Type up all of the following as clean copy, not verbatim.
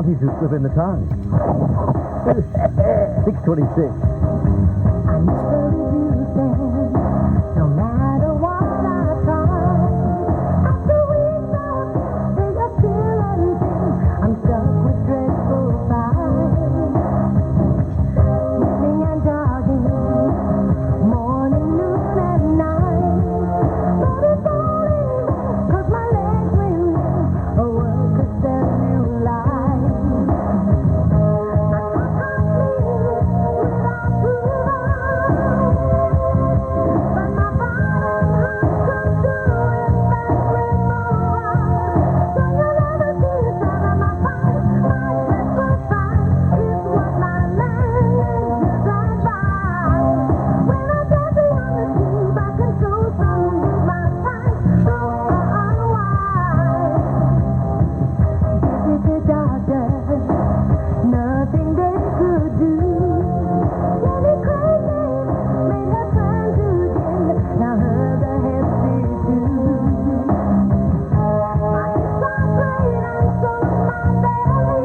Aunties who slip in the tongue. 6:26. I'm sure you stand, no matter what I try. After weeks of they are still anything. I'm stuck with dreadful vibes. Evening and jogging, morning, noon, and night. But it's all anymore, 'cause my legs will live a world could cellulite. Nothing they could do. Jenny crazy, made her turn to gin. Now her the head too. My hips are great and so is my belly.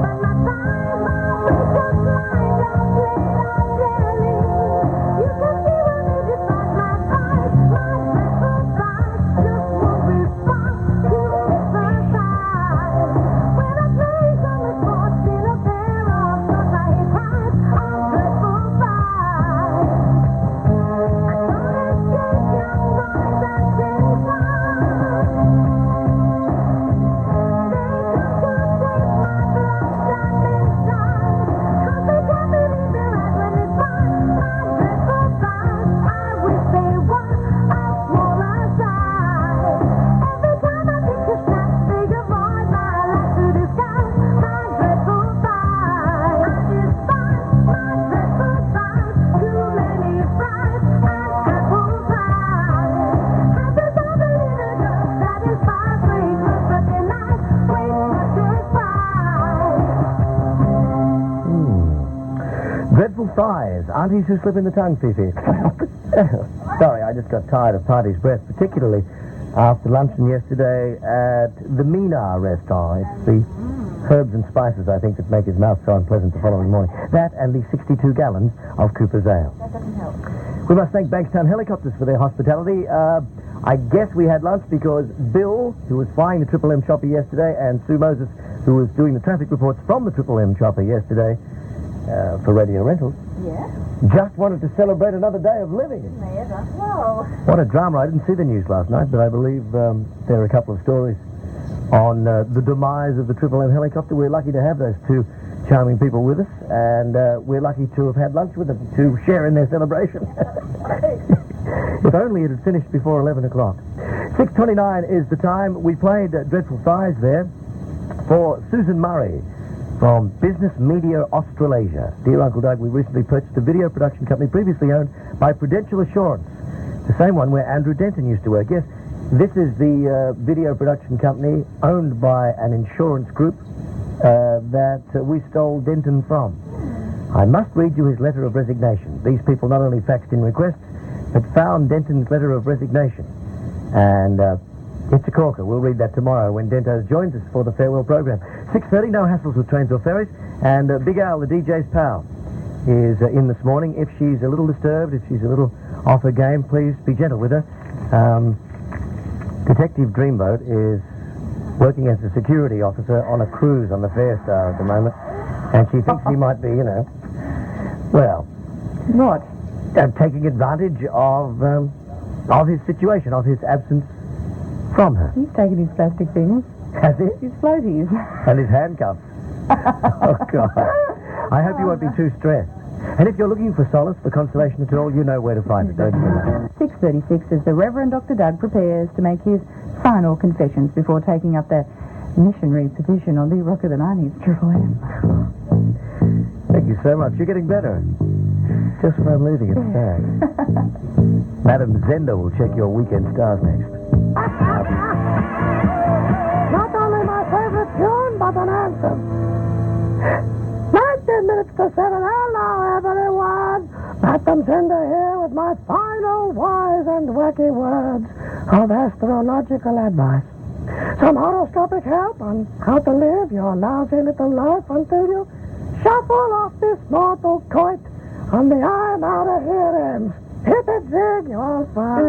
But my thighs are weak, just lined up, played on jelly. You can see when they decide my thighs, my dreadful thighs just won't respond to exercise. When I play some sports in a pair of shorts, I hit highs on dreadful thighs. I don't escape young boys at same time. They come to take my blood inside, 'cause they can't believe they're right when it's fine. My dreadful thighs, I wish they were a smaller size. Every time I think to snap, they avoid my life to disguise. My dreadful thighs, I despise my dreadful thighs. Too many fries and apple pie. Have they found a little girl satisfies great looks, but they're nice, weight structure's fries. Dreadful thighs. Aunties who slip in the tongue, Fifi. Sorry, I just got tired of Party's breath, particularly after luncheon yesterday at the Mina restaurant. It's the herbs and spices, I think, that make his mouth so unpleasant the following morning. That and the 62 gallons of Cooper's Ale. That doesn't help. We must thank Bankstown Helicopters for their hospitality. I guess we had lunch because Bill, who was flying the Triple M chopper yesterday, and Sue Moses, who was doing the traffic reports from the Triple M chopper yesterday for Radio Rentals, Yeah? just wanted to celebrate another day of living. Never. Whoa. What a drama. I didn't see the news last night, but I believe there are a couple of stories on the demise of the Triple M helicopter. We're lucky to have those two charming people with us, and we're lucky to have had lunch with them to share in their celebration. If only it had finished before 11 o'clock. 6:29 is the time. We played Dreadful Thighs there for Susan Mulray from Business Media Australasia. Dear Uncle Doug, we recently purchased a video production company previously owned by Prudential Assurance, the same one where Andrew Denton used to work. Yes, this is the video production company owned by an insurance group that we stole Denton from. I must read you his letter of resignation. These people not only faxed in requests, but found Denton's letter of resignation. And it's a corker. We'll read that tomorrow when Dento joins us for the farewell program. 6:30, no hassles with trains or ferries. And Big Al, the DJ's pal, is in this morning. If she's a little disturbed, if she's a little off her game, please be gentle with her. Detective Dreamboat is working as a security officer on a cruise on the Fairstar at the moment. And she thinks he might be, well... What? taking advantage of his situation, of his absence from her. He's taken his plastic things. Has he? His floaties. And his handcuffs. Oh, God. I hope you won't be too stressed. And if you're looking for solace, for consolation at all, you know where to find it, don't you? 6:36 as the Reverend Dr. Doug prepares to make his final confessions before taking up that missionary position on the Rock of the 90s, Triple M. Thank you so much. You're getting better. Just when I'm losing it, sad. Madam Zenda will check your weekend stars next. Not only my favorite tune, but an anthem. 19 minutes to 7. Hello, everyone. Madam Zenda here with my final wise and wacky words of astrological advice. Some horoscopic help on how to live your lousy little life until you shuffle off this mortal coit on the iron out of here ends. Hit it, Zig, you old fart.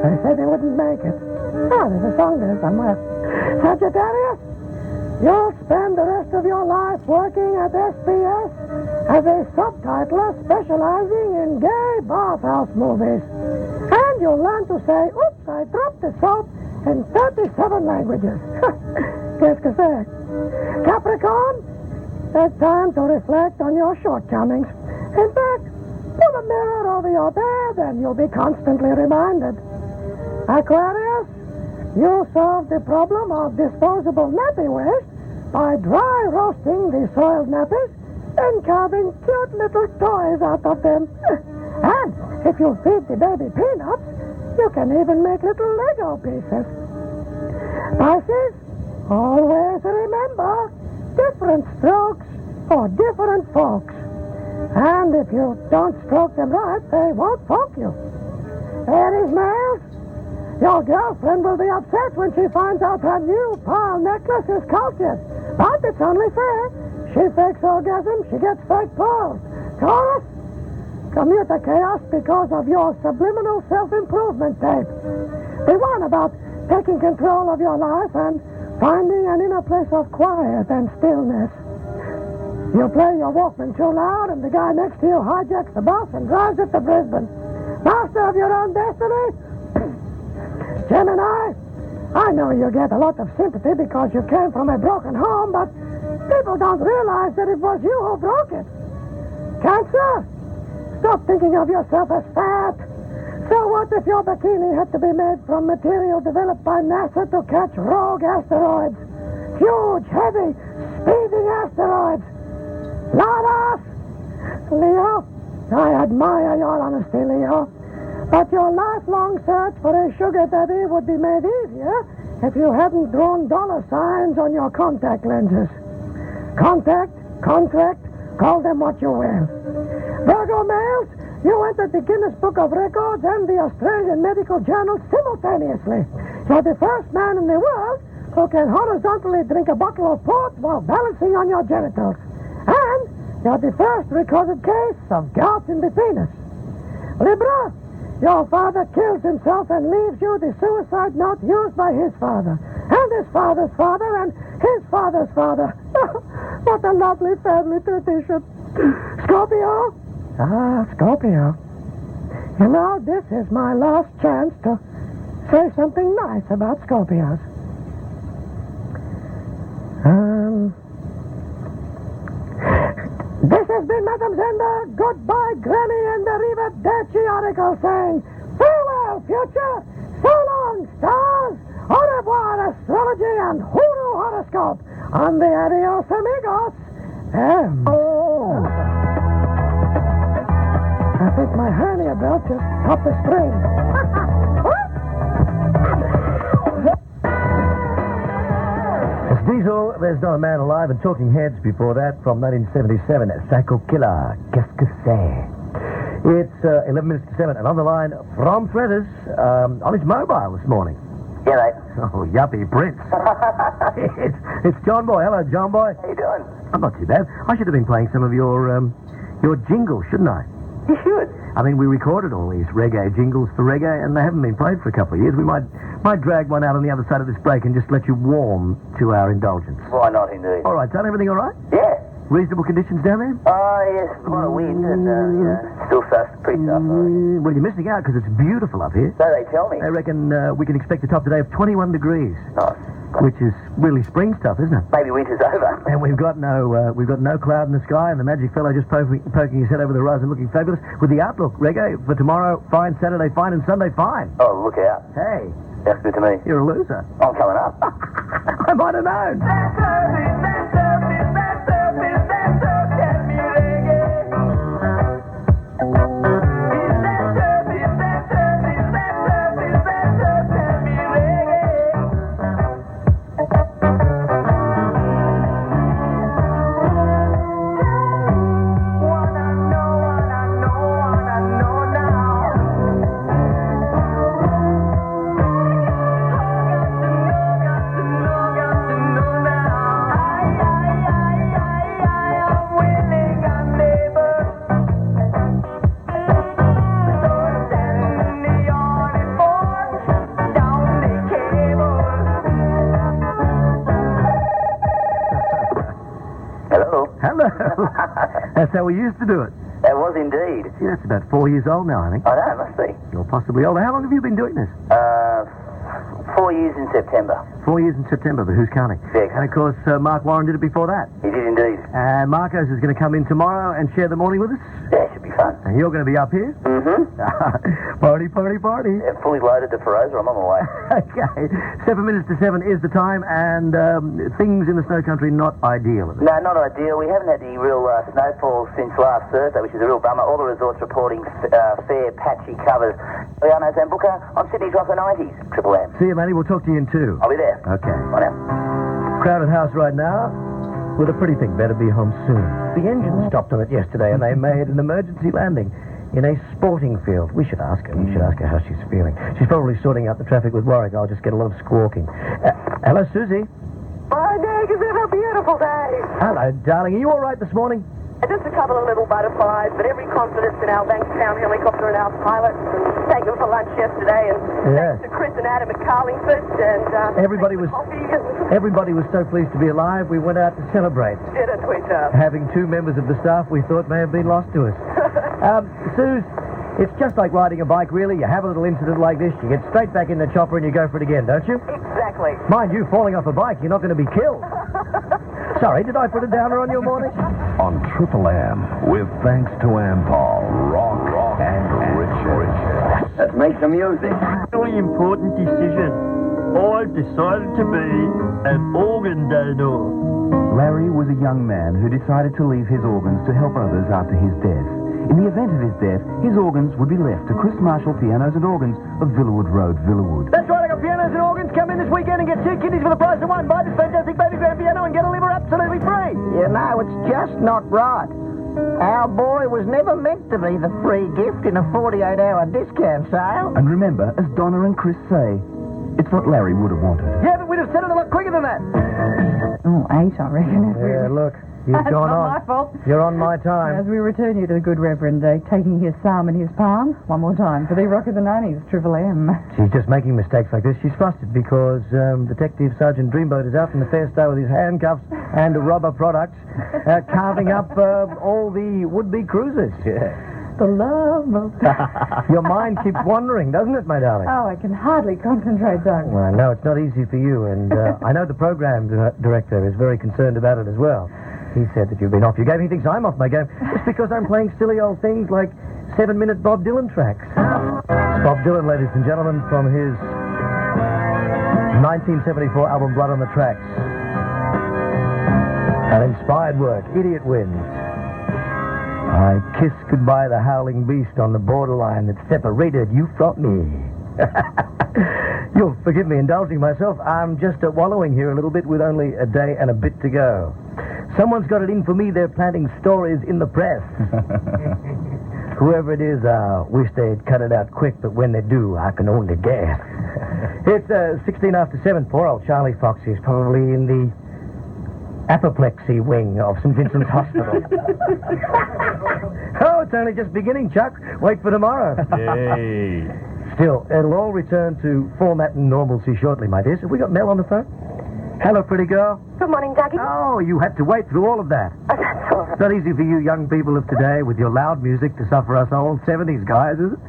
They said they wouldn't make it. Oh, there's a song there somewhere. Sagittarius, you'll spend the rest of your life working at SBS as a subtitler specializing in gay bathhouse movies. And you'll learn to say, oops, I dropped the soap in 37 languages. Qu'est-ce que c'est? Capricorn, it's time to reflect on your shortcomings. In fact, put a mirror over your bed and you'll be constantly reminded. Aquarius, you solve the problem of disposable nappy waste by dry roasting the soiled nappies and carving cute little toys out of them. And if you feed the baby peanuts, you can even make little Lego pieces. Pisces, always remember, different strokes for different folks. And if you don't stroke them right, they won't poke you. Aries males, your girlfriend will be upset when she finds out her new pearl necklace is cultured. But it's only fair. She fakes orgasm, she gets fake pearls. Taurus, commute the chaos because of your subliminal self-improvement tape. The one about taking control of your life and finding an inner place of quiet and stillness. You play your Walkman too loud and the guy next to you hijacks the bus and drives it to Brisbane. Master of your own destiny? Gemini, I know you get a lot of sympathy because you came from a broken home, but people don't realize that it was you who broke it. Cancer, stop thinking of yourself as fat. So what if your bikini had to be made from material developed by NASA to catch rogue asteroids? Huge, heavy, speeding asteroids. Lotus! Leo, I admire your honesty, Leo. But your lifelong search for a sugar daddy would be made easier if you hadn't drawn dollar signs on your contact lenses. Contact, contract, call them what you will. Virgo males, you entered the Guinness Book of Records and the Australian Medical Journal simultaneously. You're the first man in the world who can horizontally drink a bottle of port while balancing on your genitals. And you're the first recorded case of gout in the penis. Libra, your father kills himself and leaves you the suicide note used by his father, and his father's father, and his father's father. What a lovely family tradition. Scorpio? Ah, Scorpio. You know, this is my last chance to say something nice about Scorpios. This has been Madame Zenda. Goodbye, Granny, and arrivederci article saying, farewell, future, so long, stars, au revoir, astrology, and hooroo horoscope on the Adios Amigos. I think my hernia belt just popped the spring. Diesel, There's Not a Man Alive, and Talking Heads before that from 1977, Psycho Killer, Qu'est-ce que c'est? It's 11 minutes to 7, and on the line from Threaders, on his mobile this morning. Yeah, mate. Oh, yuppie, Prince. it's John Boy. Hello, John Boy. How you doing? I'm not too bad. I should have been playing some of your jingles, shouldn't I? You should. I mean, we recorded all these reggae jingles for reggae, and they haven't been played for a couple of years. We might drag one out on the other side of this break and just let you warm to our indulgence. Why not, indeed? All right, son, everything all right? Yeah. Reasonable conditions down there? Yes, a lot of wind and, still pretty tough. Well, you're missing out because it's beautiful up here. So they tell me. I reckon we can expect a top today of 21 degrees. Nice. Which is really spring stuff, isn't it? Maybe winter's over. And we've got no cloud in the sky, and the magic fellow just poking his head over the horizon, looking fabulous. With the outlook, Reggea, for tomorrow, fine, Saturday, fine, and Sunday, fine. Oh, look out. Hey, That's good to me. you're a loser. I'm coming up. I might have known. That's how we used to do it. That was indeed. Gee, that's about 4 years old now, I think. I know, it must be. You're possibly older. How long have you been doing this? 4 years in September. 4 years in September, but who's counting? Yeah. And, of course, Mark Warren did it before that. He did indeed. And Marcos is going to come in tomorrow and share the morning with us. Yeah, it should be fun. And you're going to be up here. Mm-hmm. Party, party, party. Yeah, fully loaded to Feroza. I'm on my way. Okay. 7 minutes to 7 is the time, and things in the snow country not ideal. Is it? No, not ideal. We haven't had any real snowfall since last Thursday, which is a real bummer. All the resorts reporting fair, patchy covers. Liano Zambuca, I'm Sydney's Rock and Aunties, Triple M. See you, Manny. We'll talk to you in 2. I'll be there. Okay. Bye now. Crowded house right now with a pretty thing. Better be home soon. The engine stopped on it yesterday, and they made an emergency landing in a sporting field. We should ask her. We should ask her how she's feeling. She's probably sorting out the traffic with Warwick. I'll just get a lot of squawking. Hello, Susie. Oh, Nick, is it a beautiful day? Hello, darling. Are you all right this morning? Just a couple of little butterflies, but every confidence in our Bankstown helicopter and our pilots, and take them for lunch yesterday, and Yeah. thanks to Chris and Adam at Carlingford, and Everybody was coffee and everybody was so pleased to be alive. We went out to celebrate. didn't we, Chubb? Having 2 members of the staff we thought may have been lost to us. Suze, it's just like riding a bike, really. You have a little incident like this, you get straight back in the chopper and you go for it again, don't you? Exactly. Mind you, falling off a bike, you're not going to be killed. Sorry, did I put a downer on your morning? On Triple M, with thanks to Ampol, rock and rich. Let's make some music. Really important decision. I've decided to be an organ donor. Larry was a young man who decided to leave his organs to help others after his death. In the event of his death, his organs would be left to Chris Marshall Pianos and Organs of Villawood Road, Villawood. That's right, I got pianos and organs. Come in this weekend and get 2 kidneys for the price of 1. Buy this fantastic baby grand piano and get a liver absolutely free. You know, it's just not right. Our boy was never meant to be the free gift in a 48-hour discount sale. And remember, as Donna and Chris say, it's what Larry would have wanted. Yeah, but we'd have said it a lot quicker than that. Oh, 8, I reckon. Yeah, look, you've That's gone not on. my fault. You're on my time. As we return you to the good Reverend, taking his psalm in his palm, one more time for the Rock of the 90s, Triple M. She's just making mistakes like this. She's flustered because Detective Sergeant Dreamboat is out in the fair stay with his handcuffs and rubber products, carving up all the would-be cruisers. Yeah. The love of... Your mind keeps wandering, doesn't it, my darling? Oh, I can hardly concentrate, Doug. Well, I know it's not easy for you, and I know the program director is very concerned about it as well. He said that you've been off. You gave me things. I'm off my game just because I'm playing silly old things like 7-minute Bob Dylan tracks. It's Bob Dylan, ladies and gentlemen, from his 1974 album Blood on the Tracks. An inspired work, Idiot Wins. I kiss goodbye the howling beast on the borderline that separated you from me. You'll forgive me indulging myself. I'm just wallowing here a little bit with only a day and a bit to go. Someone's got it in for me. They're planting stories in the press. Whoever it is, I wish they'd cut it out quick, but when they do, I can only guess. It's 16 after 7. Poor old Charlie Fox is probably in the apoplexy wing of St. Vincent's Hospital. Oh, it's only just beginning, Chuck. Wait for tomorrow. Yay. Still, it'll all return to format and normalcy shortly, my dears. Have we got Mel on the phone? Hello, pretty girl. Good morning, Dougie. Oh, you had to wait through all of that. Oh, that's all right. It's not easy for you young people of today with your loud music to suffer us old 70s guys, is it?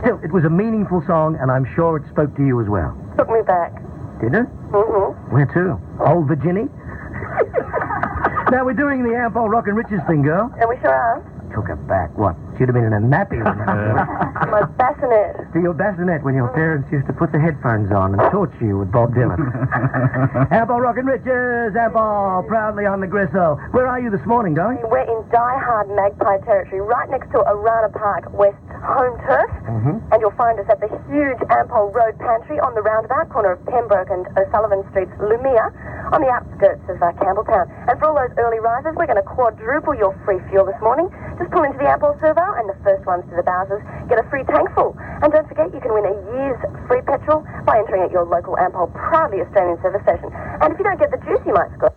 Still, it was a meaningful song, and I'm sure it spoke to you as well. Took me back. Did it? Mm-hmm. Where to? Old Virginia? Now, we're doing the Ampol Rock and Riches thing, girl. And we sure are. Took her back. What? She'd have been in a nappy when that happened. My bassinet. To your bassinet when your parents used to put the headphones on and torture you with Bob Dylan. Ampol Rock and Riches, Ampol, proudly on the gristle. Where are you this morning, darling? We're in die-hard magpie territory, right next to Arana Park West's home turf. Mm-hmm. And you'll find us at the huge Ampol Road Pantry on the roundabout corner of Pembroke and O'Sullivan Streets, Lumia, on the outskirts of Campbelltown. And for all those early risers, we're going to quadruple your free fuel this morning. Just pull into the Ampol servo, and the first ones to the Bowsers get a free tank full. And don't forget, you can win a year's free petrol by entering at your local Ampol proudly Australian service station. And if you don't get the juice, you might score.